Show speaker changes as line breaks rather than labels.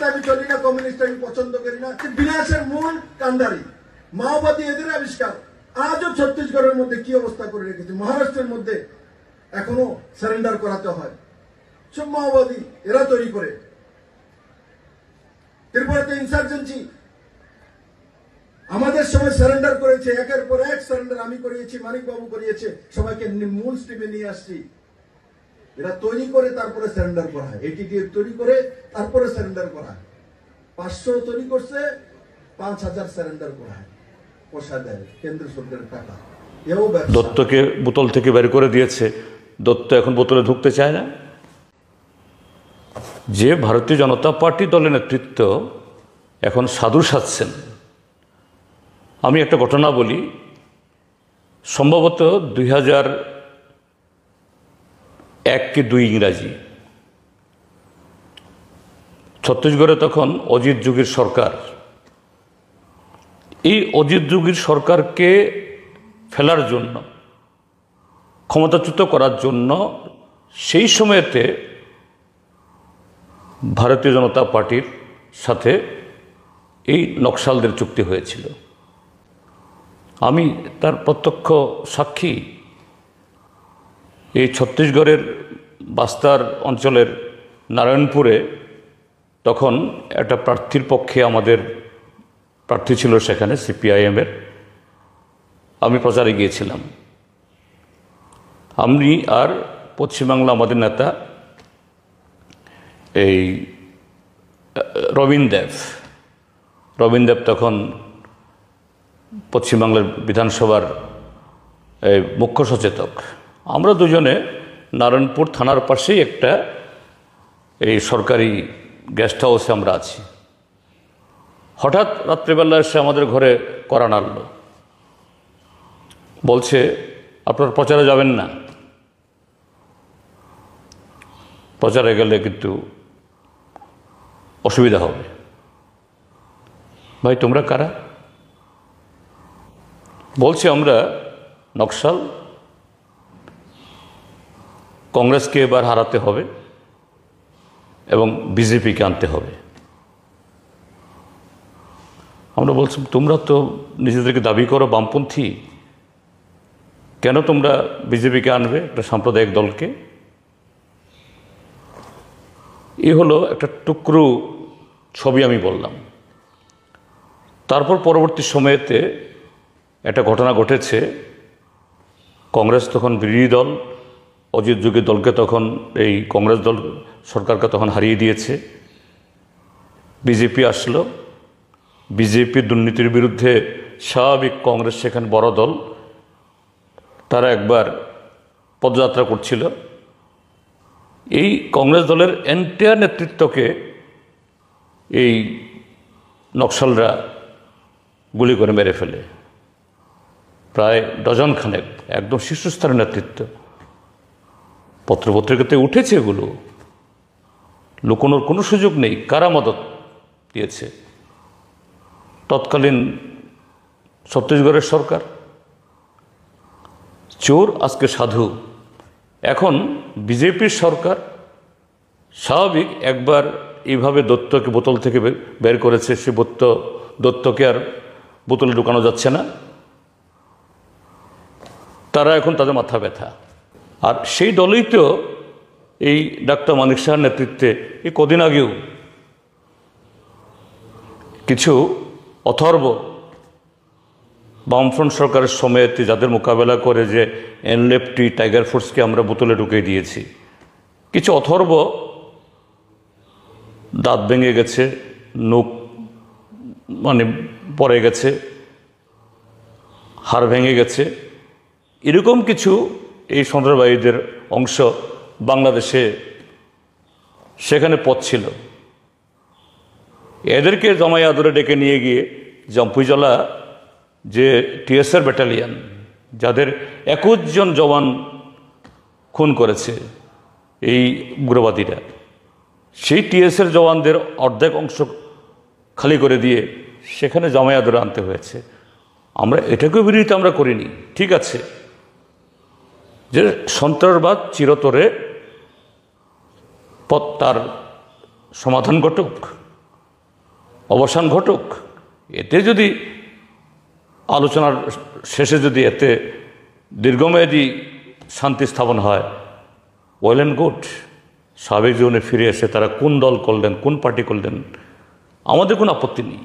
রাস্তায় আমি চলি না, কমিউনিস্ট আমি পছন্দ করি না। বিনাশের মূল কান্ডারি মাওবাদী, এদের আবিষ্কার। আজও ছত্তিশগড়ের মধ্যে কি অবস্থা করে রেখেছে, মহারাষ্ট্রের মধ্যে এখনো সারেন্ডার করাতে হয়, সব মাওবাদী এরা তৈরি করে। ত্রিপুরাতে ইনসার্জেন্সি আমাদের সময় সারেন্ডার করেছে, একের পর এক সারেন্ডার আমি করিয়েছি, মানিক বাবু করিয়েছে, সবাইকে মূল স্ট্রিমে নিয়ে আসছি। এরা তৈরি করে তারপরে সারেন্ডার করা হয়, এটিটিএফ তৈরি করে তারপরে সারেন্ডার করা হয়। 500 তৈরি করছে, 5000 সারেন্ডার করা হয়, পয়সা দেয় কেন্দ্র সরকারের টাকা। এও
দত্তকে বোতল থেকে বের করে দিয়েছে, দত্ত এখন বোতলে ঢুকতে চায় না। যে ভারতীয় জনতা পার্টি দলের নেতৃত্ব এখন সাধু সাজছেন। আমি একটা ঘটনা বলি, সম্ভবত 2001 কি 2 ইংরাজি, ছত্তিশগড়ে তখন অজিত যোগীর সরকার। এই অজিত যোগীর সরকারকে ফেলার জন্য, ক্ষমতাচ্যুত করার জন্য সেই সময়তে ভারতীয় জনতা পার্টির সাথে এই নকশালদের চুক্তি হয়েছিল। আমি তার প্রত্যক্ষ সাক্ষী। এই ছত্তিশগড়ের বাস্তার অঞ্চলের নারায়ণপুরে তখন একটা প্রার্থীর পক্ষে আমাদের প্রার্থী ছিল সেখানে, সিপিআইএমের। আমি প্রচারে গিয়েছিলাম। আমি আর পশ্চিমবাংলা আমাদের নেতা এই রবীন দেব তখন পশ্চিমবাংলার বিধানসভার মুখ্য সচেতক। আমরা দুজনে নারায়ণপুর থানার পাশেই একটা এই সরকারি গেস্ট হাউসে আমরা আছি। হঠাৎ রাত্রিবেলা এসে আমাদের ঘরে কড়া নাড়ল, বলছে আপনারা প্রচারে যাবেন না, প্রচারে গেলে কিন্তু অসুবিধা হবে। ভাই তোমরা কারা? বলছে আমরা নকশাল, কংগ্রেসকে এবার হারাতে হবে এবং বিজেপিকে আনতে হবে। আমরা বলছি তোমরা তো নিজেদেরকে দাবি করো বামপন্থী, কেন তোমরা বিজেপিকে আনবে, একটা সাম্প্রদায়িক দলকে? এই হলো একটা টুকরো ছবি আমি বললাম। তারপর পরবর্তী সময়েতে একটা ঘটনা ঘটেছে। কংগ্রেস তখন বিরোধী দল, অজিত যোগী দলকে তখন এই কংগ্রেস দল সরকারকে তখন হারিয়ে দিয়েছে। বিজেপি আসলো, বিজেপির দুর্নীতির বিরুদ্ধে স্বাভাবিক কংগ্রেস সেখানে বড় দল, তারা একবার পদযাত্রা করছিল। এই কংগ্রেস দলের এন্টায়ার নেতৃত্বকে এই নকশালরা গুলি করে মেরে ফেলে, প্রায় ডজন খানেক, একদম শীর্ষস্থানের নেতৃত্ব। পত্রপত্রিকাতে উঠেছে, এগুলো লুকোনোর কোনো সুযোগ নেই। কারা মদত দিয়েছে? তৎকালীন ছত্তিশগড়ের সরকার। চোর আজকে সাধু। এখন বিজেপির সরকার স্বাভাবিক একবার এইভাবে দত্তকে বোতল থেকে বের করেছে, সে দত্তকে আর বোতলে ঢুকানো যাচ্ছে না। তারা এখন তাদের মাথা ব্যথা। আর সেই দলই তো এই ডাক্তার মানিক শাহের নেতৃত্বে এই কদিন আগেও কিছু অথর্ব বামফ্রন্ট সরকারের সময়তে যাদের মোকাবেলা করে যে এনলেফটি টাইগার ফোর্সকে আমরা বোতলে ঢুকিয়ে দিয়েছি, কিছু অথর্ব দাঁত ভেঙে গেছে, নখ মানে পড়ে গেছে, হাড় ভেঙে গেছে, এরকম কিছু এই সন্ত্রাসবাদীদের অংশ বাংলাদেশে সেখানে পথ ছিল। এদেরকে জমাই আদরে ডেকে নিয়ে গিয়ে জম্পুইজলা যে টিএসআর ব্যাটালিয়ান, যাদের 21 জন জওয়ান খুন করেছে এই উগ্রবাদীরা, সেই টিএসআর জওয়ানদের অর্ধেক অংশ খালি করে দিয়ে সেখানে জমাই আদরে আনতে হয়েছে। আমরা এটাকেও বিরোধিতা আমরা করিনি, ঠিক আছে, যে সন্ত্রাসবাদ চিরতরে তার সমাধান ঘটুক, অবসান ঘটুক। এতে যদি আলোচনার শেষে যদি এতে দীর্ঘমেয়াদী শান্তি স্থাপন হয়, ওয়েল অ্যান্ড গুড। স্বাভাবিক জীবনে ফিরে এসে তারা কোন দল করলেন, কোন পার্টি করলেন, আমাদের কোনো আপত্তি নেই।